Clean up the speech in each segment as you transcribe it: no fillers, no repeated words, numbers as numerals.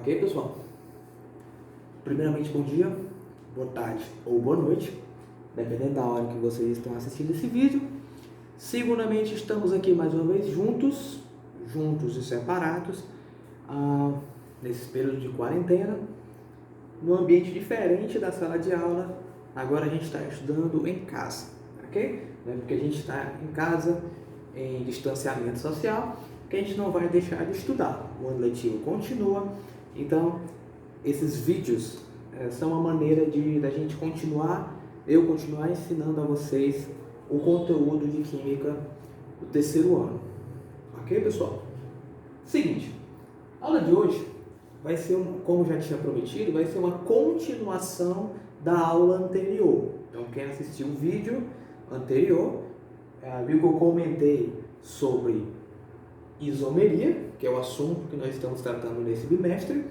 Ok, pessoal? Primeiramente, bom dia, boa tarde ou boa noite, dependendo da hora que vocês estão assistindo esse vídeo. Segundamente, estamos aqui mais uma vez juntos e separados, nesse período de quarentena, num ambiente diferente da sala de aula. Agora a gente está estudando em casa, ok? Porque a gente está em casa, em distanciamento social, que a gente não vai deixar de estudar. O ano letivo continua, então esses vídeos são uma maneira da gente eu continuar ensinando a vocês o conteúdo de Química do terceiro ano. Ok, pessoal? Seguinte, a aula de hoje vai ser, como já tinha prometido, vai ser uma continuação da aula anterior. Então, quem assistiu o vídeo anterior, viu que eu comentei sobre isomeria, que é o assunto que nós estamos tratando nesse bimestre.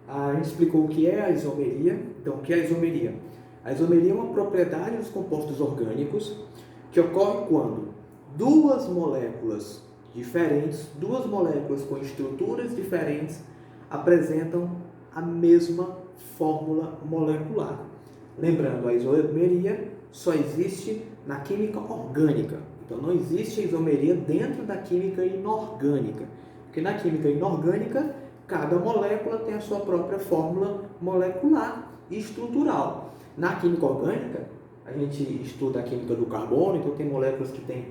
A gente explicou o que é a isomeria. Então, o que é a isomeria? A isomeria é uma propriedade dos compostos orgânicos que ocorre quando duas moléculas com estruturas diferentes, apresentam a mesma fórmula molecular. Lembrando, a isomeria só existe na química orgânica. Então, não existe a isomeria dentro da química inorgânica. Porque na química inorgânica, cada molécula tem a sua própria fórmula molecular e estrutural. Na química orgânica, a gente estuda a química do carbono, então tem moléculas que têm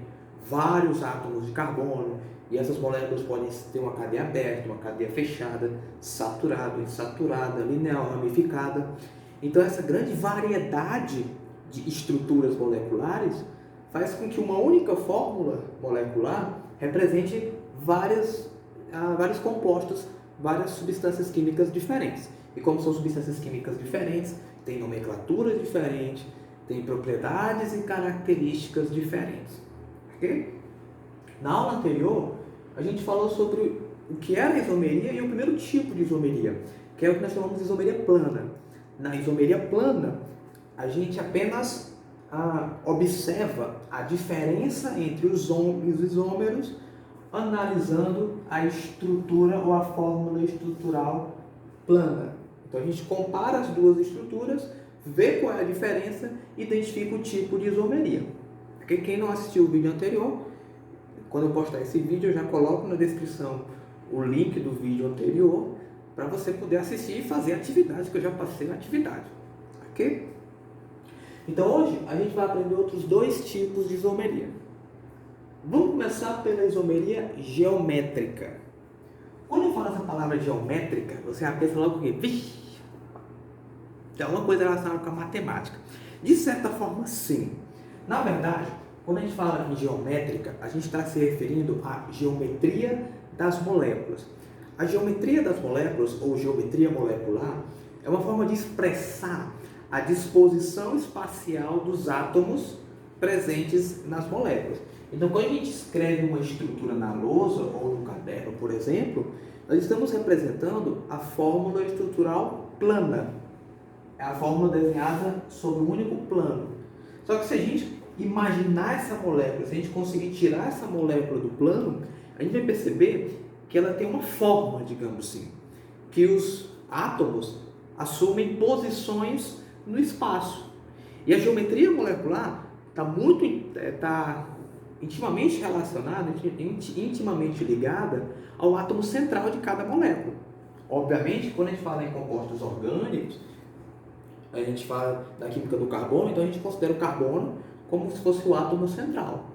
vários átomos de carbono, e essas moléculas podem ter uma cadeia aberta, uma cadeia fechada, saturada, insaturada, linear, ramificada. Então, essa grande variedade de estruturas moleculares faz com que uma única fórmula molecular represente vários compostos, várias substâncias químicas diferentes. E como são substâncias químicas diferentes, tem nomenclaturas diferentes, tem propriedades e características diferentes. Ok? Na aula anterior, a gente falou sobre o que era a isomeria e o primeiro tipo de isomeria, que é o que nós chamamos de isomeria plana. Na isomeria plana, a gente apenas observa a diferença entre os isômeros, analisando a estrutura ou a fórmula estrutural plana. Então a gente compara as duas estruturas, vê qual é a diferença e identifica o tipo de isomeria. Porque quem não assistiu o vídeo anterior, quando eu postar esse vídeo, eu já coloco na descrição o link do vídeo anterior para você poder assistir e fazer a atividade, que eu já passei na atividade. Ok? Então hoje a gente vai aprender outros dois tipos de isomeria. Vamos começar pela isomeria geométrica. Quando eu falo essa palavra geométrica, você já pensa logo o quê? Vixe! Tem alguma coisa relacionada com a matemática. De certa forma, sim. Na verdade, quando a gente fala em geométrica, a gente está se referindo à geometria das moléculas. A geometria das moléculas, ou geometria molecular, é uma forma de expressar a disposição espacial dos átomos presentes nas moléculas. Então, quando a gente escreve uma estrutura na lousa ou no caderno, por exemplo, nós estamos representando a fórmula estrutural plana. É a fórmula desenhada sobre um único plano. Só que se a gente imaginar essa molécula, se a gente conseguir tirar essa molécula do plano, a gente vai perceber que ela tem uma forma, digamos assim, que os átomos assumem posições no espaço. E a geometria molecular está intimamente relacionada, intimamente ligada ao átomo central de cada molécula. Obviamente, quando a gente fala em compostos orgânicos, a gente fala da química do carbono, então a gente considera o carbono como se fosse o átomo central.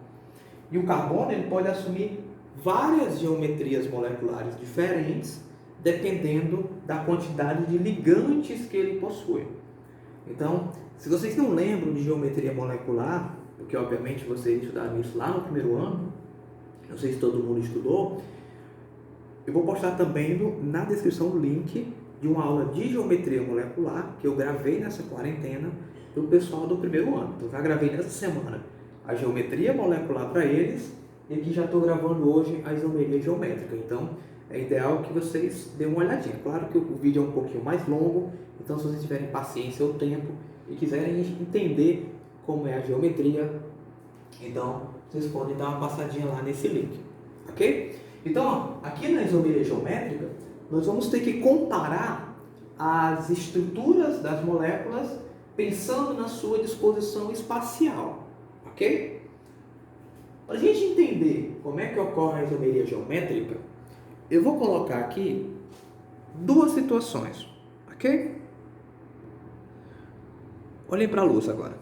E o carbono ele pode assumir várias geometrias moleculares diferentes, dependendo da quantidade de ligantes que ele possui. Então, se vocês não lembram de geometria molecular, porque obviamente vocês estudaram isso lá no primeiro ano, não sei se todo mundo estudou, eu vou postar também na descrição o link de uma aula de geometria molecular que eu gravei nessa quarentena do pessoal do primeiro ano. Então, já gravei nessa semana a geometria molecular para eles e aqui já estou gravando hoje a isomeria geométrica. Então, é ideal que vocês dêem uma olhadinha. Claro que o vídeo é um pouquinho mais longo, então se vocês tiverem paciência ou tempo e quiserem entender como é a geometria, então vocês podem dar uma passadinha lá nesse link, ok? Então, aqui na isomeria geométrica, nós vamos ter que comparar as estruturas das moléculas pensando na sua disposição espacial, ok? Para a gente entender como é que ocorre a isomeria geométrica, eu vou colocar aqui duas situações, ok? Olhem para a luz agora.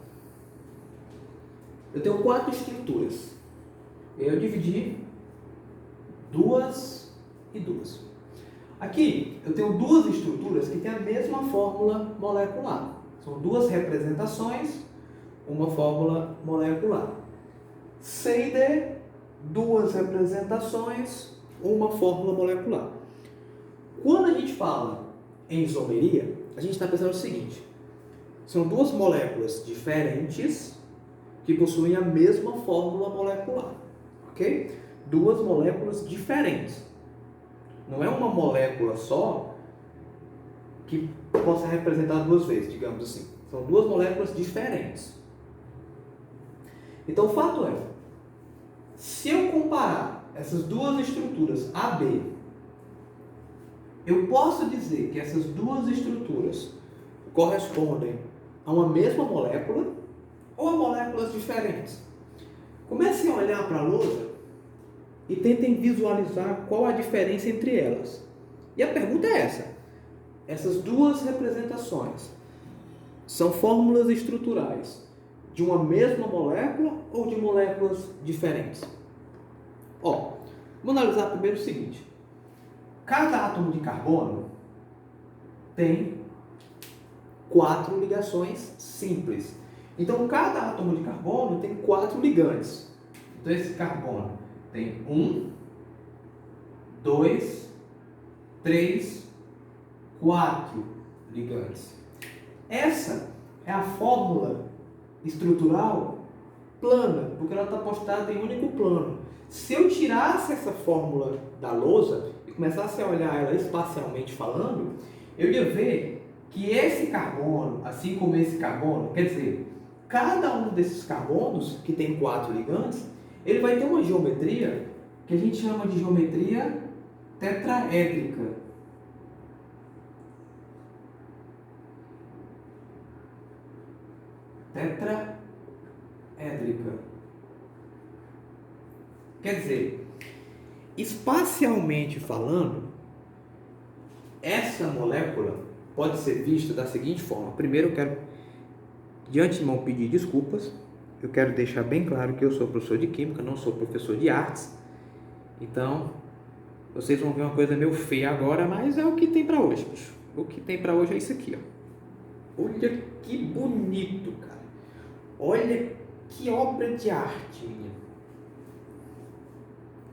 Eu tenho 4 estruturas. Eu dividi 2 e 2. Aqui eu tenho 2 estruturas que têm a mesma fórmula molecular. São 2 representações, uma fórmula molecular. C e D, 2 representações, uma fórmula molecular. Quando a gente fala em isomeria, a gente está pensando o seguinte: são 2 moléculas diferentes que possuem a mesma fórmula molecular, ok? 2 moléculas diferentes. Não é uma molécula só que possa representar 2 vezes, digamos assim. São 2 moléculas diferentes. Então o fato é, se eu comparar essas 2 estruturas AB, eu posso dizer que essas 2 estruturas correspondem a uma mesma molécula ou a moléculas diferentes. Comecem a olhar para a lousa e tentem visualizar qual a diferença entre elas. E a pergunta é essa: essas 2 representações são fórmulas estruturais de uma mesma molécula ou de moléculas diferentes? Vamos analisar primeiro o seguinte: cada átomo de carbono tem 4 ligações simples. Então, cada átomo de carbono tem 4 ligantes. Então, esse carbono tem 1, 2, 3, 4 ligantes. Essa é a fórmula estrutural plana, porque ela está postada em único plano. Se eu tirasse essa fórmula da lousa e começasse a olhar ela espacialmente falando, eu ia ver que esse carbono, assim como esse carbono, quer dizer, cada um desses carbonos, que tem 4 ligantes, ele vai ter uma geometria que a gente chama de geometria tetraédrica. Tetraédrica. Quer dizer, espacialmente falando, essa molécula pode ser vista da seguinte forma. Primeiro eu quero, de antemão, pedir desculpas. Eu quero deixar bem claro que eu sou professor de Química, não sou professor de Artes. Então, vocês vão ver uma coisa meio feia agora, mas é o que tem para hoje, bicho. O que tem para hoje é isso aqui, ó. Olha que bonito, cara. Olha que obra de arte, minha.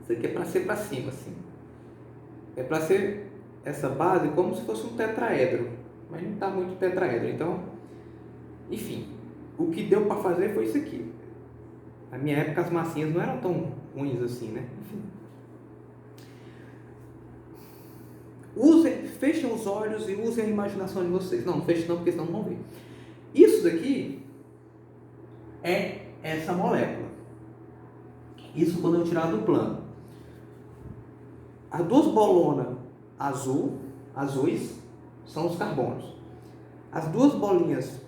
Isso aqui é para ser para cima, assim. É para ser essa base como se fosse um tetraedro, mas não está muito tetraedro. Então, enfim, o que deu para fazer foi isso aqui. Na minha época as massinhas não eram tão ruins assim, né? Enfim. Fechem os olhos e usem a imaginação de vocês. Não fechem não, porque senão não vão ver. Isso daqui é essa molécula. Isso quando eu tirar do plano. As 2 bolonas azuis são os carbonos. As 2 bolinhas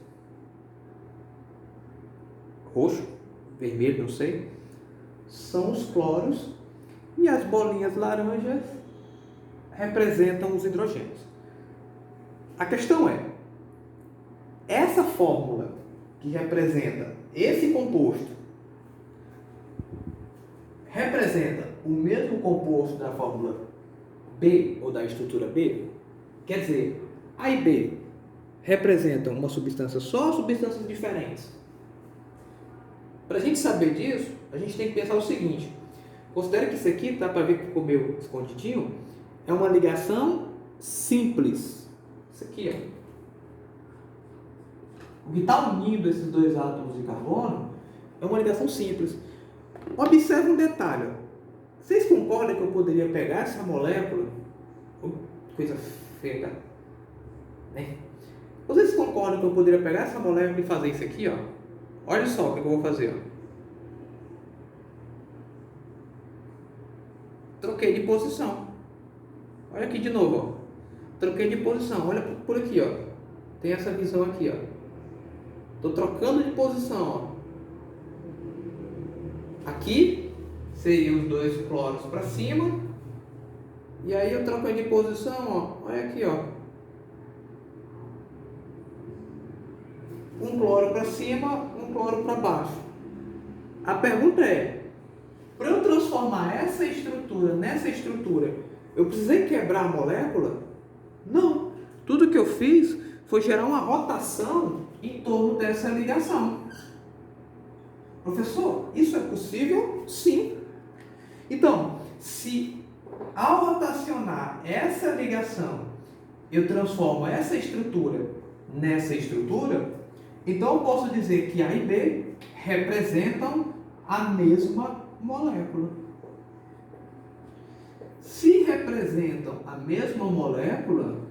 roxo, vermelho, não sei, são os cloros, e as bolinhas laranjas representam os hidrogênios. A questão é, essa fórmula que representa esse composto representa o mesmo composto da fórmula B ou da estrutura B? Quer dizer, A e B representam uma substância só ou substâncias diferentes? Para a gente saber disso, a gente tem que pensar o seguinte: considera que isso aqui, dá para ver que ficou meio escondidinho, é uma ligação simples. Isso aqui, ó. O que está unindo esses 2 átomos de carbono é uma ligação simples. Observe um detalhe. Vocês concordam que eu poderia pegar essa molécula? Coisa feia, né? Vocês concordam que eu poderia pegar essa molécula e fazer isso aqui, ó? Olha só o que eu vou fazer, ó. Troquei de posição. Olha aqui de novo, ó. troquei de posição. Olha por aqui, ó. Tem essa visão aqui, ó. Estou trocando de posição, ó. Aqui seria os dois cloros para cima. E aí eu troco de posição, ó. Olha aqui, ó. Um cloro para cima, um cloro para baixo. A pergunta é, para eu transformar essa estrutura nessa estrutura, eu precisei quebrar a molécula? Não. Tudo que eu fiz foi gerar uma rotação em torno dessa ligação. Professor, isso é possível? Sim. Então, se ao rotacionar essa ligação, eu transformo essa estrutura nessa estrutura, então eu posso dizer que A e B representam a mesma molécula. Se representam a mesma molécula,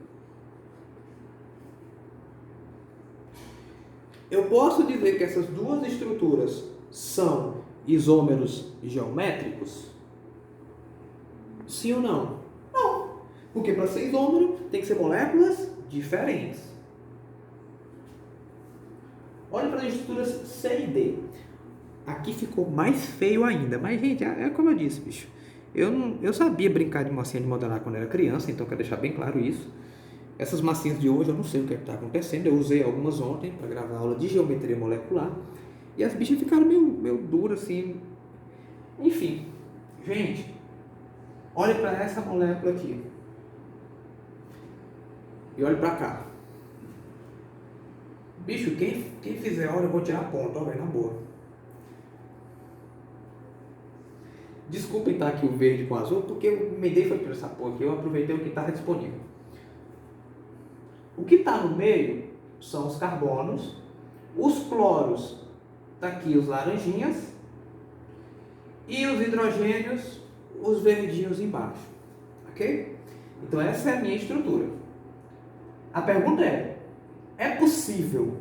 eu posso dizer que essas duas estruturas são isômeros geométricos? Sim ou não? Não. Porque para ser isômero tem que ser moléculas diferentes. Olha para as estruturas C e D. Aqui ficou mais feio ainda. Mas, gente, é como eu disse, bicho. Eu sabia brincar de massinha de modelar quando era criança, então eu quero deixar bem claro isso. Essas massinhas de hoje eu não sei o que está acontecendo. Eu usei algumas ontem para gravar aula de geometria molecular. E as bichas ficaram meio duras assim. Enfim, gente, olhe para essa molécula aqui. E olhe para cá. Bicho, quem fizer hora eu vou tirar ponto, ó, velho, na boa. Desculpem estar aqui o verde com o azul, porque eu me dei foi por essa porra aqui, eu aproveitei o que estava disponível. O que está no meio são os carbonos, os cloros, tá aqui os laranjinhas, e os hidrogênios, os verdinhos embaixo, ok? Então essa é a minha estrutura. A pergunta é possível,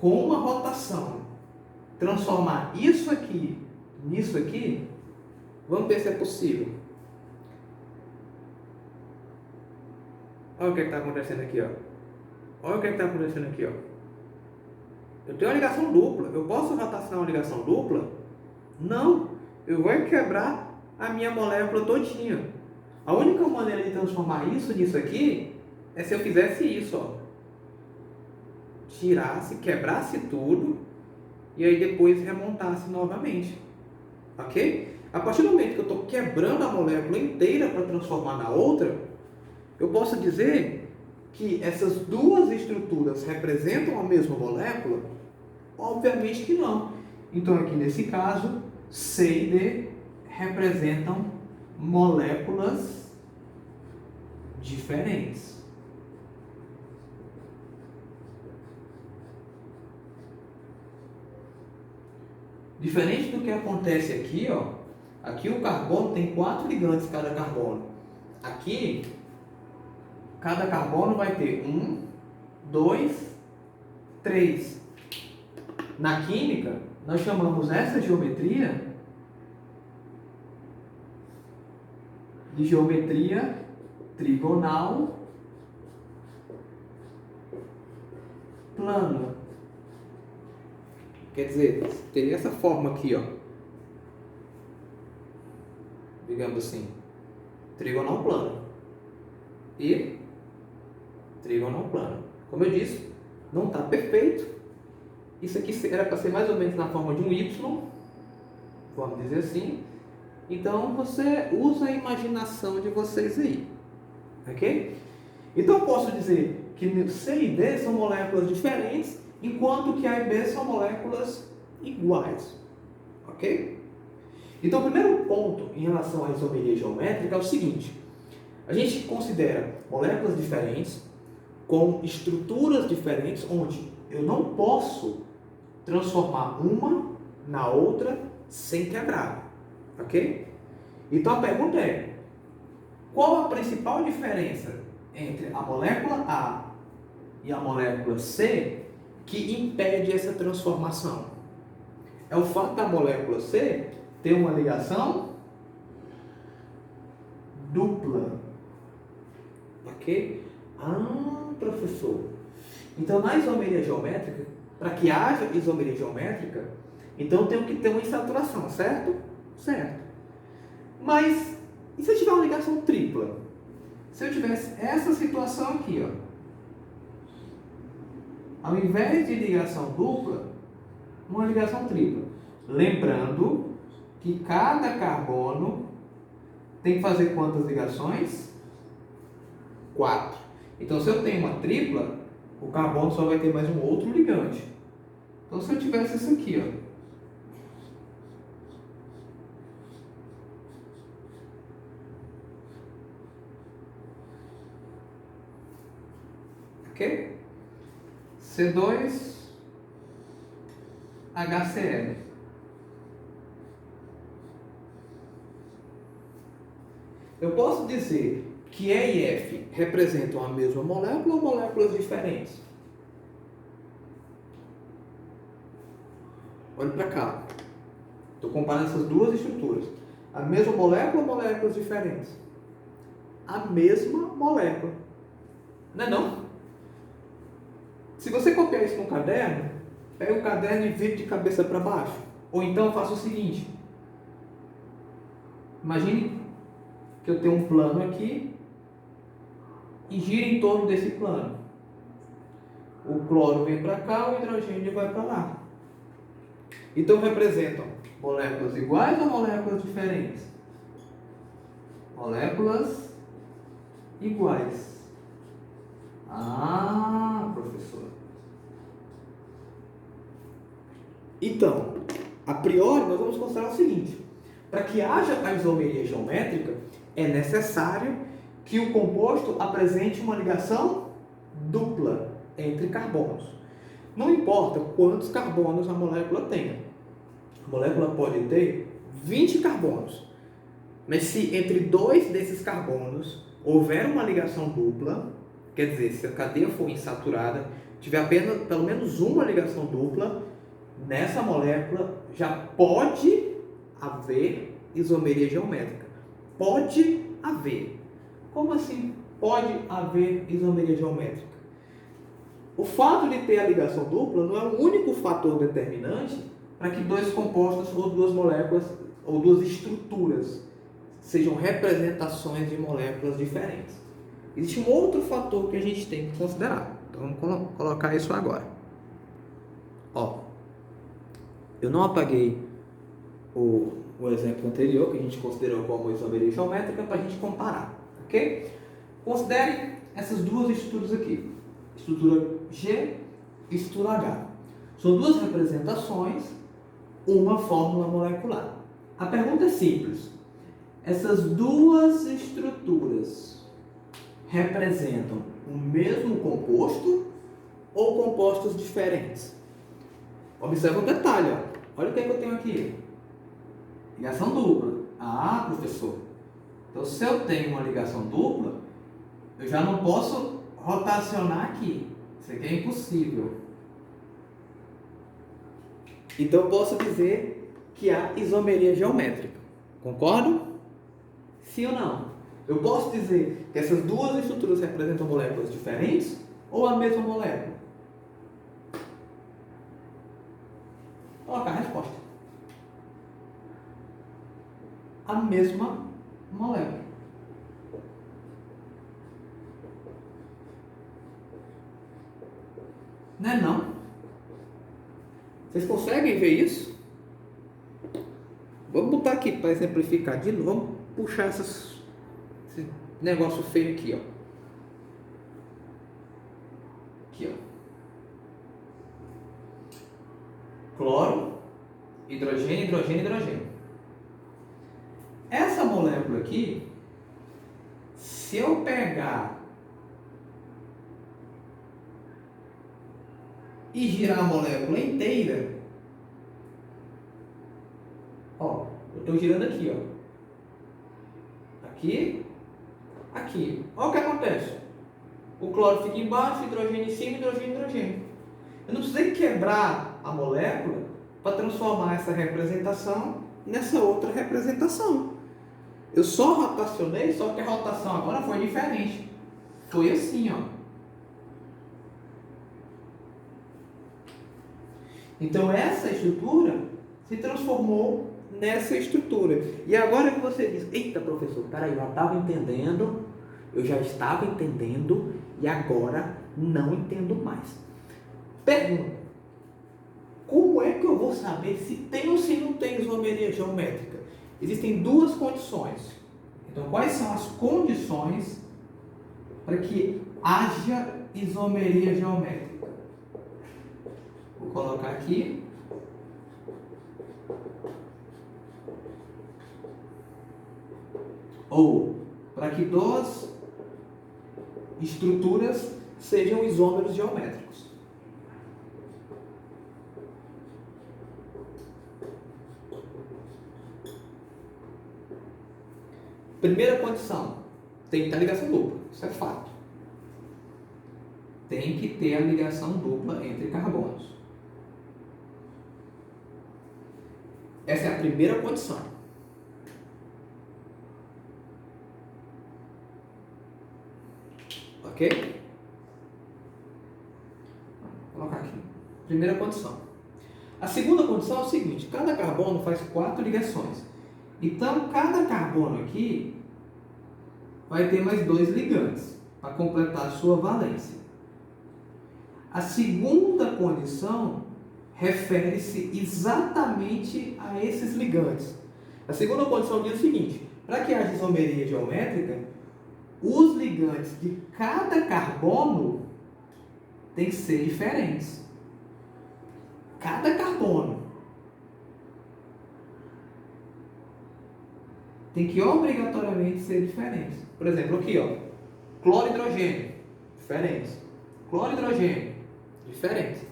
com uma rotação, transformar isso aqui nisso aqui? Vamos ver se é possível. Olha o que está acontecendo aqui, ó. Olha o que está acontecendo aqui, ó. Eu tenho uma ligação dupla. Eu posso rotacionar uma ligação dupla? Não. Eu vou quebrar a minha molécula todinha. A única maneira de transformar isso nisso aqui é se eu fizesse isso, ó. Tirasse, quebrasse tudo e aí depois remontasse novamente. Ok? A partir do momento que eu estou quebrando a molécula inteira para transformar na outra, eu posso dizer que essas duas estruturas representam a mesma molécula? Obviamente que não. Então aqui nesse caso, C e D representam moléculas diferentes. Diferente do que acontece aqui, ó. Aqui o carbono tem 4 ligantes cada carbono. Aqui, cada carbono vai ter 1, 2, 3. Na química, nós chamamos essa geometria de geometria trigonal plana. Quer dizer, teria essa forma aqui, ó. Digamos assim, trigonal plano e trigonal plano. Como eu disse, não está perfeito. Isso aqui era para ser mais ou menos na forma de um Y, vamos dizer assim. Então você usa a imaginação de vocês aí, ok? Então eu posso dizer que C e D são moléculas diferentes, enquanto que A e B são moléculas iguais, ok? Então, o primeiro ponto em relação à isomeria geométrica é o seguinte: a gente considera moléculas diferentes com estruturas diferentes, onde eu não posso transformar uma na outra sem quebrar, ok? Então, a pergunta é: qual a principal diferença entre a molécula A e a molécula C que impede essa transformação? É o fato da molécula C ter uma ligação dupla. Ok? Ah, professor. Então, na isomeria geométrica, para que haja isomeria geométrica, então tem que ter uma insaturação, certo? Certo. Mas, e se eu tiver uma ligação tripla? Se eu tivesse essa situação aqui, ó, ao invés de ligação dupla, uma ligação tripla. Lembrando que cada carbono tem que fazer quantas ligações? 4. Então, se eu tenho uma tripla, o carbono só vai ter mais um outro ligante. Então, se eu tivesse isso aqui, ó, ok? C2HCl. Eu posso dizer que E e F representam a mesma molécula ou moléculas diferentes? Olha para cá. Estou comparando essas duas estruturas. A mesma molécula ou moléculas diferentes? A mesma molécula. Não é não? Se você copiar isso no caderno, pega o caderno e vira de cabeça para baixo. Ou então faça o seguinte. Imagine que eu tenho um plano aqui e gira em torno desse plano. O cloro vem para cá, o hidrogênio vai para lá. Então representam moléculas iguais ou moléculas diferentes? Moléculas iguais. Ah, professor. Então, a priori, nós vamos considerar o seguinte. Para que haja a isomeria geométrica, é necessário que o composto apresente uma ligação dupla entre carbonos. Não importa quantos carbonos a molécula tenha. A molécula pode ter 20 carbonos. Mas se entre dois desses carbonos houver uma ligação dupla, quer dizer, se a cadeia for insaturada, tiver apenas pelo menos uma ligação dupla, nessa molécula já pode haver isomeria geométrica. Pode haver. Como assim pode haver isomeria geométrica? O fato de ter a ligação dupla não é o único fator determinante para que dois compostos ou duas moléculas ou duas estruturas sejam representações de moléculas diferentes. Existe um outro fator que a gente tem que considerar. Então vamos colocar isso agora. Ó, eu não apaguei o exemplo anterior que a gente considerou como isomeria geométrica para a gente comparar, ok? Considere essas duas estruturas aqui, estrutura G e estrutura H. São duas representações, uma fórmula molecular. A pergunta é simples. Essas duas estruturas representam o mesmo composto ou compostos diferentes? Observa um detalhe, ó. Olha o que é que eu tenho aqui. Ligação dupla. Ah, professor. Então, se eu tenho uma ligação dupla, eu já não posso rotacionar aqui. Isso aqui é impossível. Então, eu posso dizer que há isomeria geométrica. Concordo? Sim ou não? Eu posso dizer que essas duas estruturas representam moléculas diferentes ou a mesma molécula? Colocar a resposta. A mesma molécula. Não é não? Vocês conseguem ver isso? Vamos botar aqui para exemplificar de novo. Vamos puxar esse negócio feio aqui, ó. Aqui, ó. Cloro, hidrogênio, hidrogênio, hidrogênio. Essa molécula aqui, se eu pegar e girar a molécula inteira, ó, eu estou girando aqui, ó. Aqui, aqui. Olha o que acontece. O cloro fica embaixo, hidrogênio em cima, hidrogênio, hidrogênio. Eu não precisei quebrar a molécula para transformar essa representação nessa outra representação. Eu só rotacionei, só que a rotação agora foi diferente. foi assim, ó. Então essa estrutura se transformou nessa estrutura. E agora que você diz, eita professor, peraí, eu já estava entendendo e agora não entendo mais. Pergunta, como é que eu vou saber se tem ou se não tem isomeria geométrica? Existem duas condições. Então quais são as condições para que haja isomeria geométrica? Vou colocar aqui. Ou para que duas estruturas sejam isômeros geométricos. Primeira condição, tem que ter a ligação dupla, isso é fato. Tem que ter a ligação dupla entre carbonos. Essa é a primeira condição. Ok? Vou colocar aqui. Primeira condição. A segunda condição é o seguinte: cada carbono faz 4 ligações. Então, cada carbono aqui vai ter mais 2 ligantes para completar a sua valência. A segunda condição refere-se exatamente a esses ligantes. A segunda condição diz o seguinte: para que haja isomeria geométrica, os ligantes de cada carbono têm que ser diferentes. Cada carbono tem que obrigatoriamente ser diferente. Por exemplo, aqui, ó, cloro e hidrogênio, diferentes. Cloro e hidrogênio, diferentes.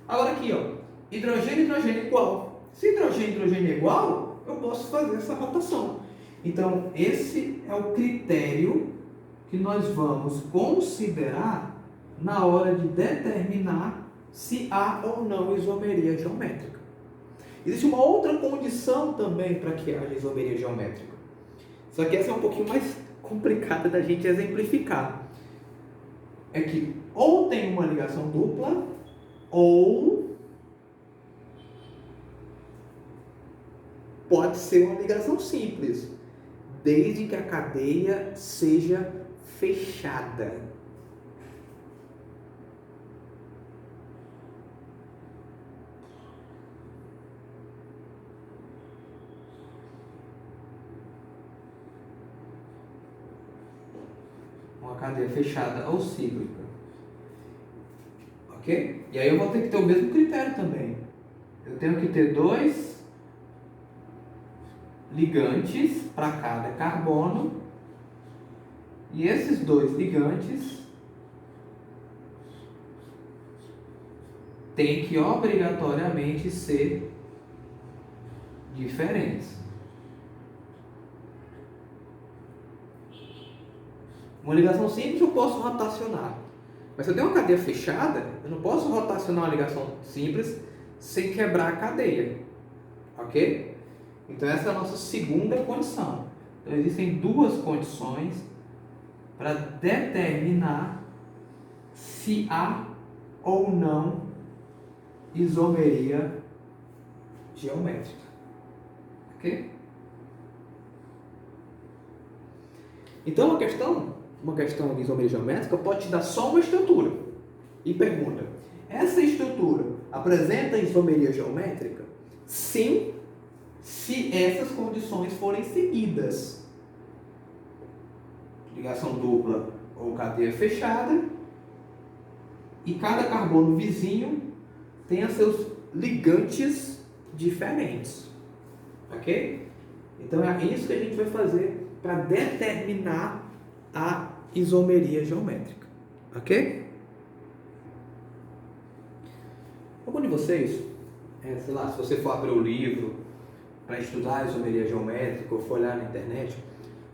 Agora aqui, ó, hidrogênio e hidrogênio igual. Se hidrogênio e hidrogênio é igual, eu posso fazer essa rotação. Então, esse é o critério que nós vamos considerar na hora de determinar se há ou não isomeria geométrica. Existe uma outra condição também para que haja isomeria geométrica. Só que essa é um pouquinho mais complicada da gente exemplificar. É que ou tem uma ligação dupla, ou pode ser uma ligação simples, desde que a cadeia seja fechada. Uma cadeia fechada ou cíclica. Ok? E aí eu vou ter que ter o mesmo critério também. Eu tenho que ter 2 ligantes para cada carbono. E esses 2 ligantes têm que obrigatoriamente ser diferentes. Uma ligação simples eu posso rotacionar. Mas se eu tenho uma cadeia fechada, eu não posso rotacionar uma ligação simples sem quebrar a cadeia. Ok? Então essa é a nossa segunda condição. Então existem 2 condições para determinar se há ou não isomeria geométrica. Ok? Então uma questão de isomeria geométrica pode te dar só uma estrutura. E pergunta: essa estrutura apresenta isomeria geométrica? Sim, se essas condições forem seguidas. Ligação dupla ou cadeia fechada, e cada carbono vizinho tenha seus ligantes diferentes. Ok? Então é isso que a gente vai fazer para determinar a isomeria geométrica. Ok? Algum de vocês, sei lá, se você for abrir o livro para estudar a isomeria geométrica ou for olhar na internet,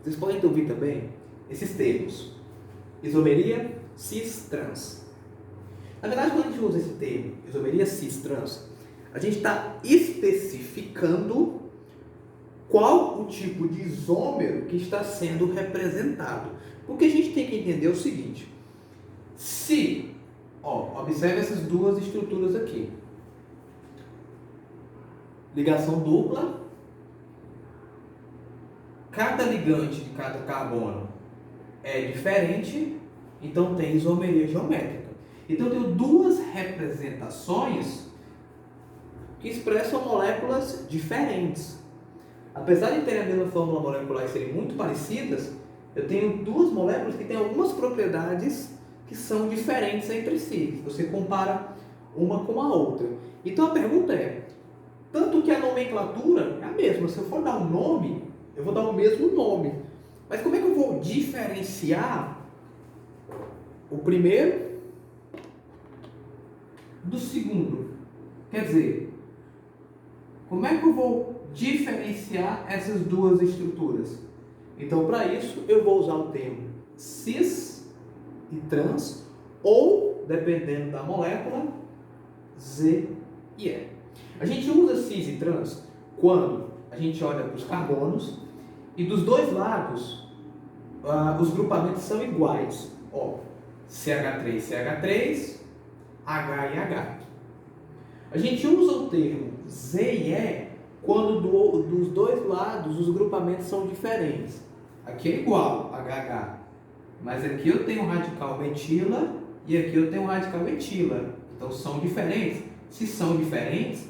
vocês podem ouvir também esses termos: isomeria cis-trans. Na verdade, quando a gente usa esse termo, isomeria cis-trans, a gente está especificando qual o tipo de isômero que está sendo representado. Porque a gente tem que entender o seguinte: Se, observe essas duas estruturas aqui. Ligação dupla. Cada ligante de cada carbono é diferente, então tem isomeria geométrica. Então eu tenho duas representações que expressam moléculas diferentes. Apesar de terem a mesma fórmula molecular e serem muito parecidas, eu tenho duas moléculas que têm algumas propriedades que são diferentes entre si. Você compara uma com a outra. Então a pergunta é, tanto que a nomenclatura é a mesma, se eu for dar um nome, eu vou dar o mesmo nome. Mas como é que eu vou diferenciar o primeiro do segundo? Quer dizer, como é que eu vou diferenciar essas duas estruturas? Então, para isso, eu vou usar o termo cis e trans, ou, dependendo da molécula, Z e E. A gente usa cis e trans quando a gente olha para os carbonos e dos dois lados os grupamentos são iguais. CH3, CH3, H e H. A gente usa o termo Z e E quando dos dois lados os grupamentos são diferentes. Aqui é igual, HH. Mas aqui eu tenho um radical metila e aqui eu tenho um radical etila. Então são diferentes. Se são diferentes,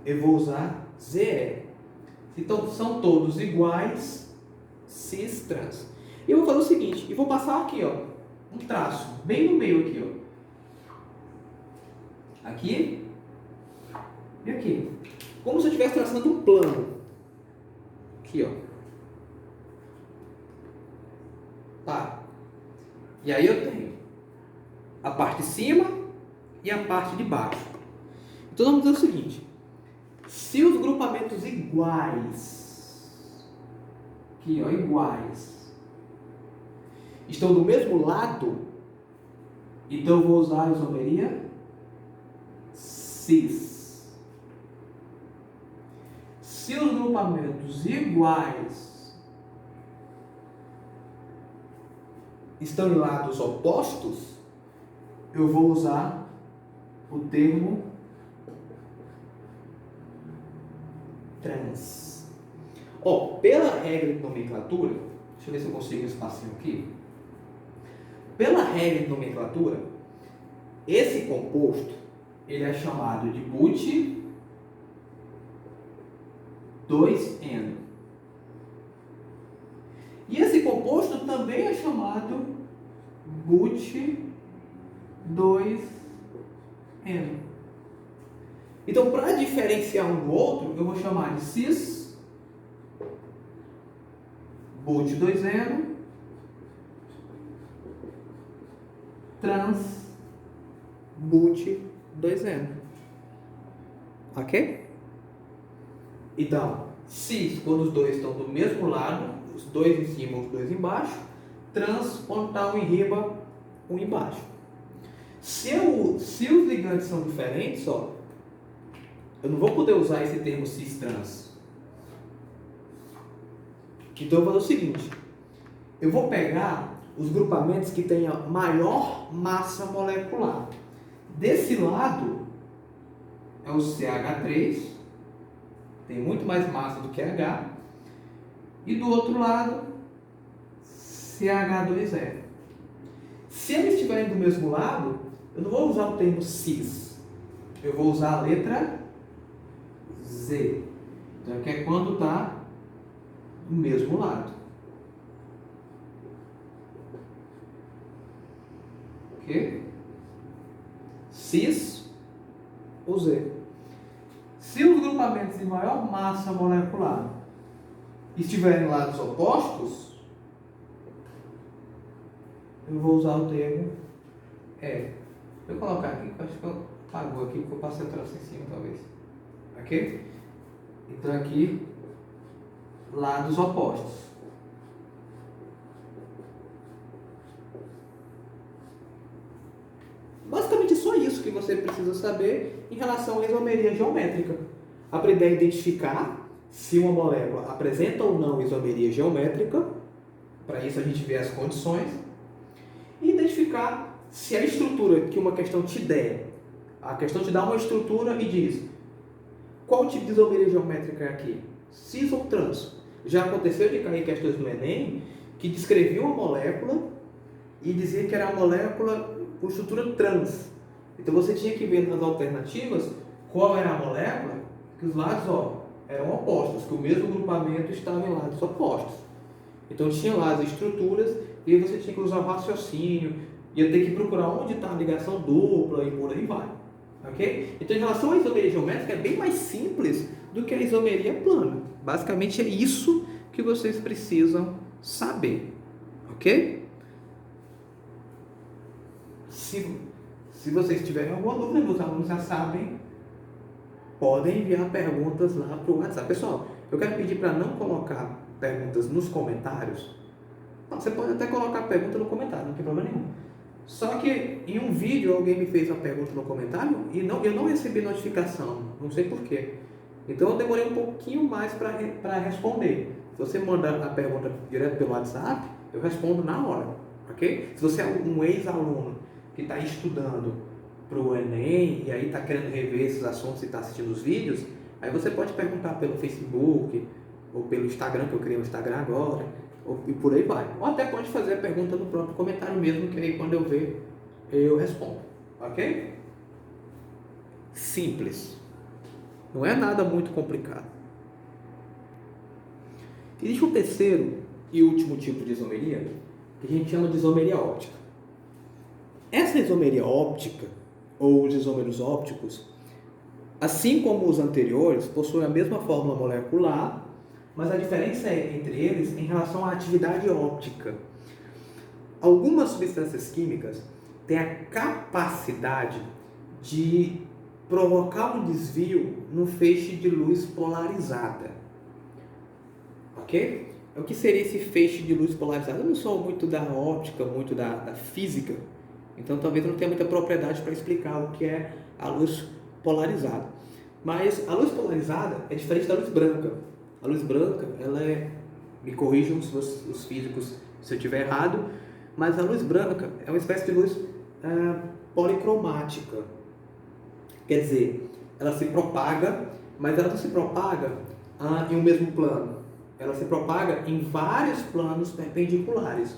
eu vou usar ZE. Então são todos iguais, cis, trans. E eu vou fazer o seguinte, e vou passar aqui, um traço, bem no meio aqui, Aqui e aqui. Como se eu estivesse traçando um plano. Aqui, Tá. E aí eu tenho a parte de cima e a parte de baixo. Então vamos dizer o seguinte. Se os grupamentos iguais, aqui, iguais, estão do mesmo lado, então eu vou usar a isomeria cis. Se os grupamentos iguais estão em lados opostos, eu vou usar o termo trans. Pela regra de nomenclatura, deixa eu ver se eu consigo um espacinho aqui. Pela regra de nomenclatura, esse composto ele é chamado de but2N. E esse composto também é chamado but2N. Então, para diferenciar um do outro, eu vou chamar de cis, but2N, trans, but2N. Ok? Então, cis, quando os dois estão do mesmo lado, os dois em cima, os dois embaixo. Trans, quando está um em riba, um embaixo. Se os ligantes são diferentes, eu não vou poder usar esse termo cis-trans. Então eu vou fazer o seguinte. Eu vou pegar os grupamentos que tenham maior massa molecular. Desse lado é o CH3, tem muito mais massa do que H. E do outro lado, CH2E. Se eles estiverem do mesmo lado, eu não vou usar o termo cis. Eu vou usar a letra Z. Então, que é quando está do mesmo lado. Ok? Cis ou Z. Se os grupamentos de maior massa molecular estiverem em lados opostos, eu vou usar o termo E. Vou colocar aqui, acho que eu apagou aqui, porque eu passei o traço em cima, talvez. Ok? Então aqui, lados opostos. Basicamente é só isso que você precisa saber em relação à isomeria geométrica. Aprender a identificar se uma molécula apresenta ou não isomeria geométrica. Para isso a gente vê as condições. E identificar Se a estrutura que uma questão te der, a questão te dá uma estrutura e diz qual tipo de isomeria geométrica é aqui? Cis ou trans? Já aconteceu de cair questões no Enem que descrevia uma molécula e dizia que era uma molécula com estrutura trans. Então você tinha que ver nas alternativas qual era a molécula, que os lados eram opostos, que o mesmo grupamento estava em lados opostos. Então tinha lá as estruturas e aí você tinha que usar o raciocínio, ia ter que procurar onde está a ligação dupla e por aí vai. Okay? Então em relação à isomeria geométrica é bem mais simples do que a isomeria plana. Basicamente é isso que vocês precisam saber. Ok? Se vocês tiverem alguma dúvida, meus alunos já sabem, podem enviar perguntas lá para o WhatsApp. Pessoal, eu quero pedir para não colocar perguntas nos comentários. Não, você pode até colocar a pergunta no comentário, não tem problema nenhum. Só que em um vídeo alguém me fez uma pergunta no comentário e eu não recebi notificação, não sei porquê. Então eu demorei um pouquinho mais para responder. Se você mandar a pergunta direto pelo WhatsApp, eu respondo na hora, ok? Se você é um ex-aluno que está estudando para o Enem e aí está querendo rever esses assuntos e está assistindo os vídeos, aí você pode perguntar pelo Facebook ou pelo Instagram, que eu criei um Instagram agora, e por aí vai. Ou até pode fazer a pergunta no próprio comentário mesmo, que aí quando eu ver, eu respondo, ok? Simples. Não é nada muito complicado. Existe um terceiro e último tipo de isomeria, que a gente chama de isomeria óptica. Essa isomeria óptica, ou os isômeros ópticos, assim como os anteriores, possuem a mesma fórmula molecular, mas a diferença é entre eles em relação à atividade óptica. Algumas substâncias químicas têm a capacidade de provocar um desvio no feixe de luz polarizada. Ok? O que seria esse feixe de luz polarizada? Eu não sou muito da óptica, muito da física, então talvez eu não tenha muita propriedade para explicar o que é a luz polarizada. Mas a luz polarizada é diferente da luz branca. A luz branca, ela é, me corrijam os físicos se eu estiver errado, mas a luz branca é uma espécie de luz policromática. Quer dizer, ela se propaga, mas ela não se propaga em um mesmo plano. Ela se propaga em vários planos perpendiculares.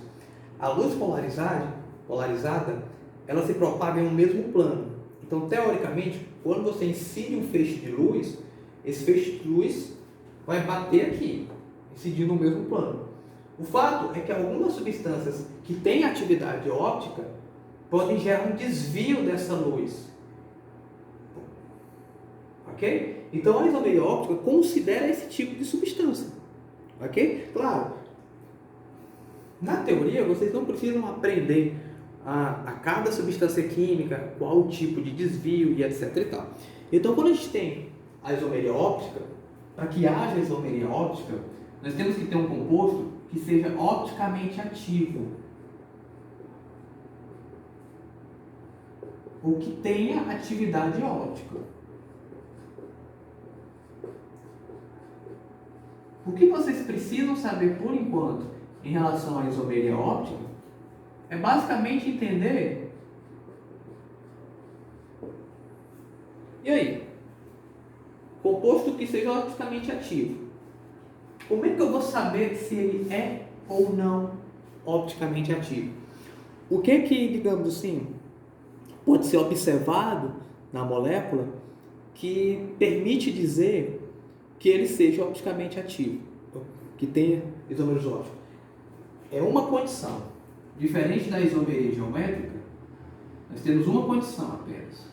A luz polarizada, ela se propaga em um mesmo plano. Então, teoricamente, quando você incide um feixe de luz, esse feixe de luz vai bater aqui, incidir no mesmo plano. O fato é que algumas substâncias que têm atividade óptica podem gerar um desvio dessa luz. Ok? Então a isomeria óptica considera esse tipo de substância. Ok? Claro, na teoria vocês não precisam aprender a cada substância química, qual o tipo de desvio e etc. e tal. Então quando a gente tem a isomeria óptica, para que haja isomeria óptica, nós temos que ter um composto que seja opticamente ativo. Ou que tenha atividade óptica. O que vocês precisam saber por enquanto em relação à isomeria óptica é basicamente entender. E aí? Composto que seja opticamente ativo. Como é que eu vou saber se ele é ou não opticamente ativo? O que digamos assim, pode ser observado na molécula que permite dizer que ele seja opticamente ativo, que tenha isômeros ópticos? É uma condição. Diferente da isomeria geométrica, nós temos uma condição apenas.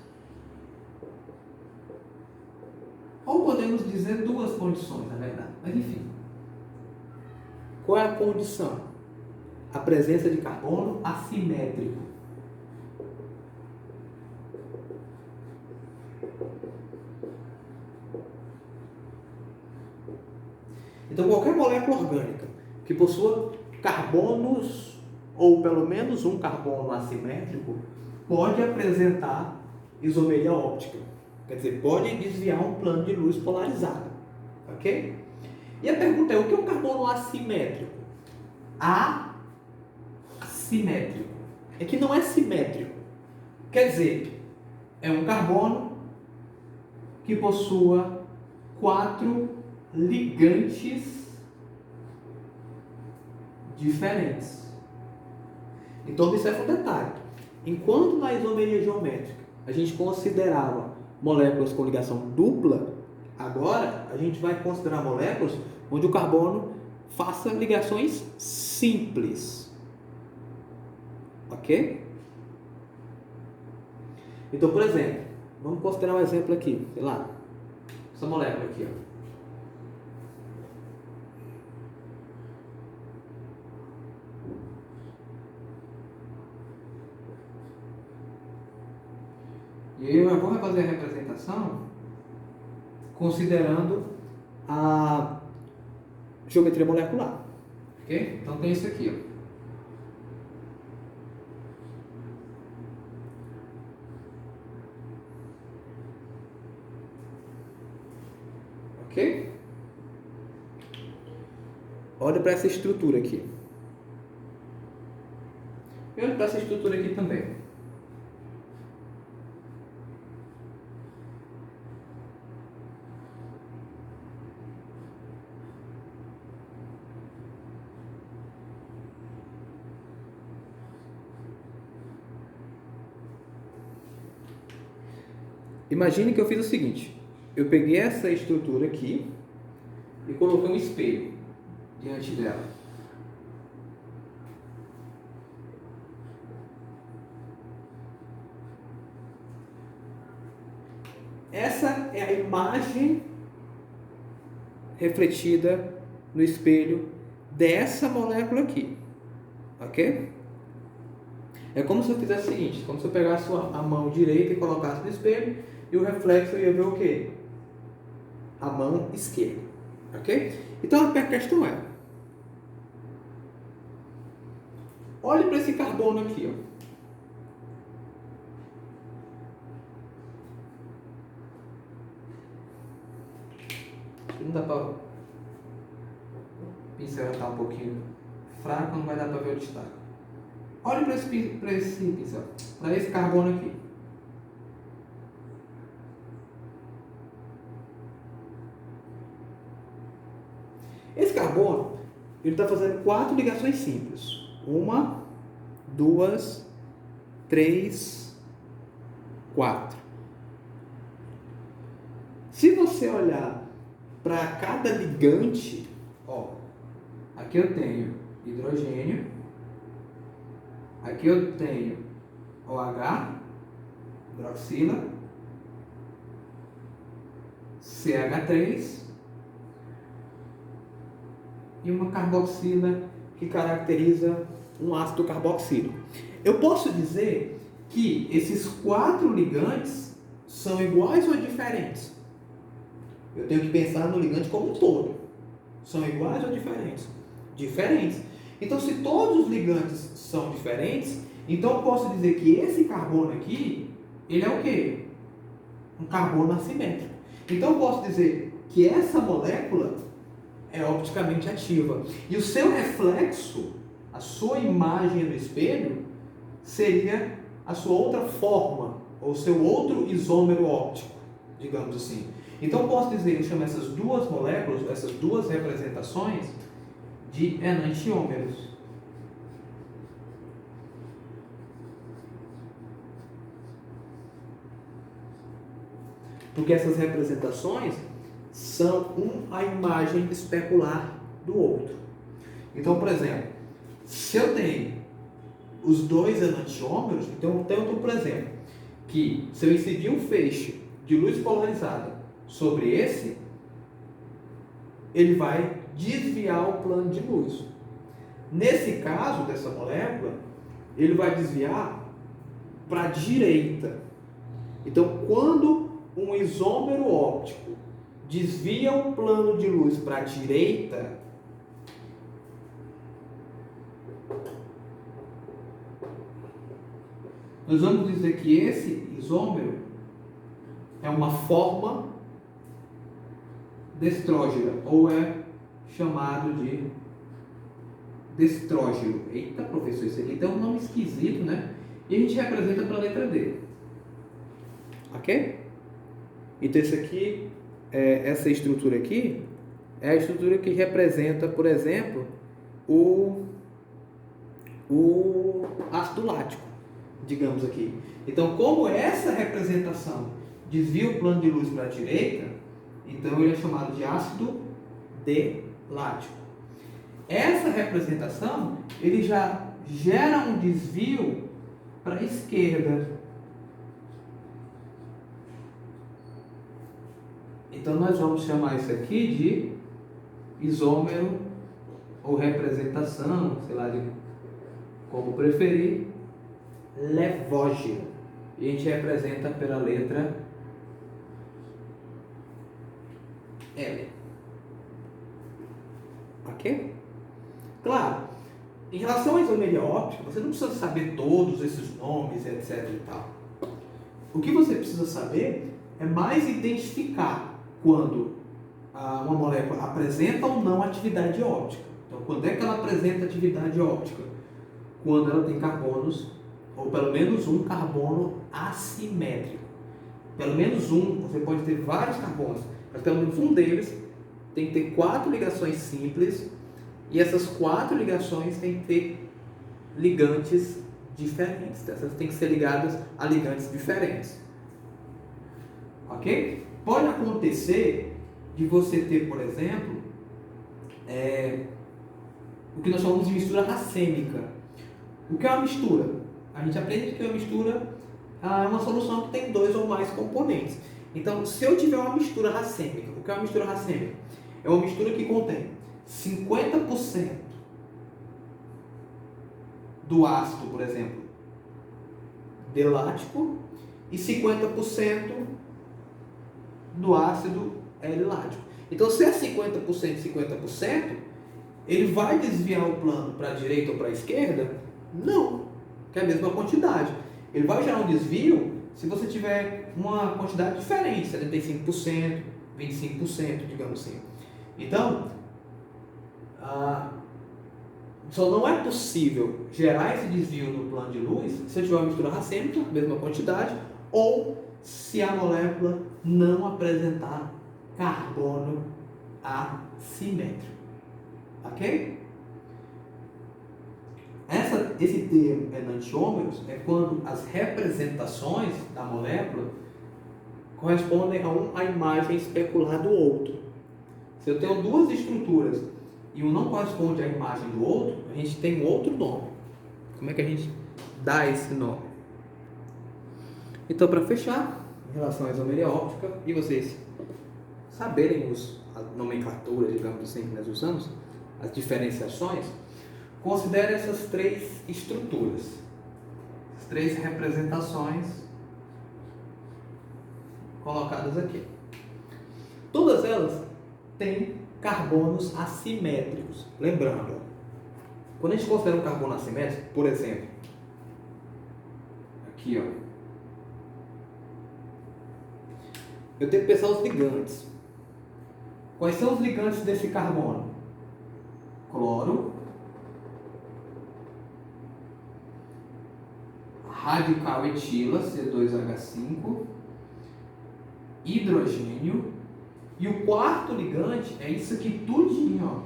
Ou podemos dizer duas condições, na verdade. Mas enfim. Qual é a condição? A presença de carbono assimétrico. Então, qualquer molécula orgânica que possua carbonos, ou pelo menos um carbono assimétrico, pode apresentar isomeria óptica. Quer dizer, pode desviar um plano de luz polarizado. Ok? E a pergunta é, o que é um carbono assimétrico? Assimétrico. É que não é simétrico. Quer dizer, é um carbono que possua 4 ligantes diferentes. Então, observe um detalhe. Enquanto na isomeria geométrica a gente considerava moléculas com ligação dupla, agora a gente vai considerar moléculas onde o carbono faça ligações simples. Ok? Então, por exemplo, vamos considerar um exemplo aqui, sei lá, essa molécula aqui, ó. E aí eu vou fazer a representação considerando a geometria molecular. Ok? Então tem isso aqui, ó. Ok? Olha para essa estrutura aqui. E olha para essa estrutura aqui também. Imagine que eu fiz o seguinte. Eu peguei essa estrutura aqui e coloquei um espelho diante dela. Essa é a imagem refletida no espelho dessa molécula aqui. Ok? É como se eu fizesse o seguinte, como se eu pegasse a mão direita e colocasse no espelho e o reflexo ia ver o quê? A mão esquerda. Ok? Então a questão é, olhe para esse carbono aqui, ó. Não dá para... O pincel está um pouquinho fraco, não vai dar para ver o destaque. Olhe para esse pincel, para esse carbono aqui. Esse carbono, ele está fazendo 4 ligações simples. 1, 2, 3, 4. Se você olhar para cada ligante, ó, aqui eu tenho hidrogênio, aqui eu tenho OH, hidroxila, CH3 e uma carboxila que caracteriza um ácido carboxílico. Eu posso dizer que esses 4 ligantes são iguais ou diferentes? Eu tenho que pensar no ligante como um todo. São iguais ou diferentes? Diferentes. Então, se todos os ligantes são diferentes, então eu posso dizer que esse carbono aqui, ele é o quê? Um carbono assimétrico. Então, eu posso dizer que essa molécula é opticamente ativa. E o seu reflexo, a sua imagem no espelho, seria a sua outra forma, ou seu outro isômero óptico, digamos assim. Então, eu posso dizer, eu chamo essas duas moléculas, essas duas representações, de enantiômeros. Porque essas representações são a imagem especular do outro. Então, por exemplo, se eu tenho os dois enantiômeros, então eu tenho, por exemplo, que se eu incidir um feixe de luz polarizada sobre esse, ele vai desviar o plano de luz. Nesse caso dessa molécula, ele vai desviar para a direita. Então, quando um isômero óptico desvia o plano de luz para a direita, nós vamos dizer que esse isômero é uma forma destrógena, ou é chamado de destrógeno. Eita, professor, isso aqui tem um nome esquisito, né? E a gente representa pela letra D. Ok? Então esse aqui, essa estrutura aqui, é a estrutura que representa, por exemplo, o ácido lático, digamos aqui. Então, como essa representação desvia o plano de luz para a direita, então ele é chamado de ácido D-lático. Essa representação, ele já gera um desvio para a esquerda. Então, nós vamos chamar isso aqui de isômero ou representação, sei lá, como preferir, Levogel. E a gente representa pela letra L. Ok? Claro, em relação à isomeria óptica, você não precisa saber todos esses nomes, etc. e tal. O que você precisa saber é mais identificar quando uma molécula apresenta ou não atividade óptica. Então, quando é que ela apresenta atividade óptica? Quando ela tem carbonos, ou pelo menos um carbono assimétrico. Pelo menos um, você pode ter vários carbonos, mas pelo menos um deles tem que ter 4 ligações simples, e essas 4 ligações têm que ter ligantes diferentes. Essas têm que ser ligadas a ligantes diferentes. Ok? Pode acontecer de você ter, por exemplo, o que nós chamamos de mistura racêmica. O que é uma mistura? A gente aprende que uma mistura é uma solução que tem 2 ou mais componentes. Então, se eu tiver uma mistura racêmica, o que é uma mistura racêmica? É uma mistura que contém 50% do ácido, por exemplo, D-lático, e 50% do ácido L-lático. Então, se é 50% e 50%, ele vai desviar o plano para a direita ou para a esquerda? Não, que é a mesma quantidade. Ele vai gerar um desvio se você tiver uma quantidade diferente, 75%, 25%, digamos assim. Então, só não é possível gerar esse desvio no plano de luz se eu tiver uma mistura racêmica, mesma quantidade, ou se a molécula não apresentar carbono assimétrico. Ok? Esse termo enantiômeros é quando as representações da molécula correspondem a imagem especular do outro. Se eu tenho 2 estruturas e um não corresponde à imagem do outro, a gente tem outro nome. Como é que a gente dá esse nome? Então, para fechar, em relação à isomeria óptica, e vocês saberem a nomenclatura, digamos assim, que nós usamos, as diferenciações, considere essas 3 estruturas, as 3 representações colocadas aqui. Todas elas têm carbonos assimétricos. Lembrando, quando a gente considera um carbono assimétrico, por exemplo, aqui, ó, eu tenho que pensar os ligantes. Quais são os ligantes desse carbono? Cloro, radical etila, C2H5, hidrogênio, e o quarto ligante é isso aqui tudinho,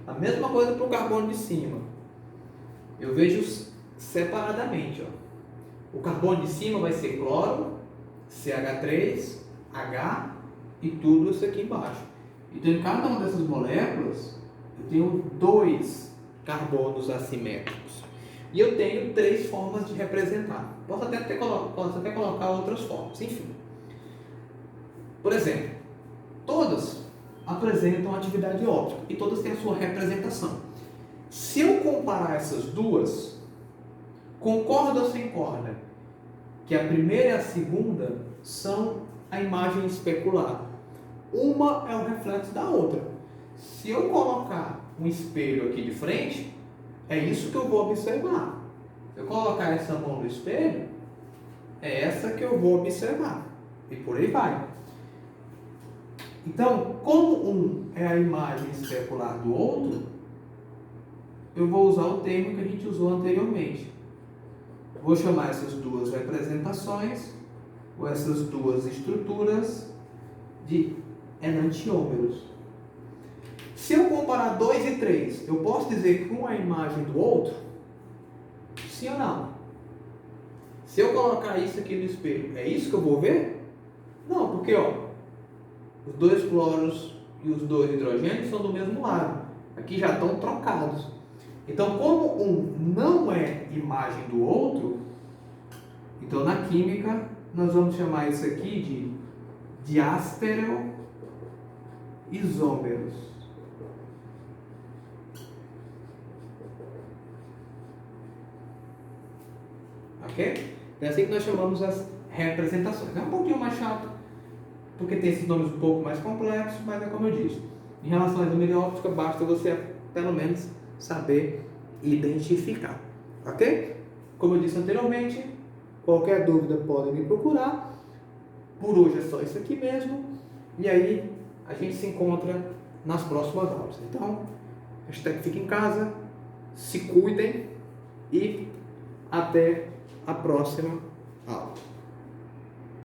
ó. A mesma coisa para o carbono de cima. Eu vejo separadamente, ó. O carbono de cima vai ser cloro, CH3, H e tudo isso aqui embaixo. Então, em cada uma dessas moléculas, eu tenho 2 carbonos assimétricos. E eu tenho 3 formas de representar. Posso até colocar outras formas, enfim. Por exemplo, todas apresentam atividade óptica e todas têm a sua representação. Se eu comparar essas duas, concorda ou se concorda que a primeira e a segunda são a imagem especular? Uma é o reflexo da outra. Se eu colocar um espelho aqui de frente, é isso que eu vou observar. Se eu colocar essa mão no espelho, é essa que eu vou observar. E por aí vai. Então, como um é a imagem especular do outro, eu vou usar o termo que a gente usou anteriormente. Vou chamar essas duas representações, ou essas duas estruturas, de enantiômeros. Se eu comparar 2 e 3, eu posso dizer que um é a imagem do outro? Sim ou não? Se eu colocar isso aqui no espelho, é isso que eu vou ver? Não, porque os 2 cloros e os 2 hidrogênios são do mesmo lado. Aqui já estão trocados. Então, como um não é imagem do outro, então na química nós vamos chamar isso aqui de diáspero-isômeros. Ok? É assim que nós chamamos as representações. É um pouquinho mais chato, porque tem esses nomes um pouco mais complexos, mas é como eu disse. Em relação à isomeria óptica, basta você, pelo menos, saber identificar. Ok? Como eu disse anteriormente, qualquer dúvida pode me procurar. Por hoje é só isso aqui mesmo. E aí, a gente se encontra nas próximas aulas. Então, hashtag fique em casa, se cuidem e até a próxima aula.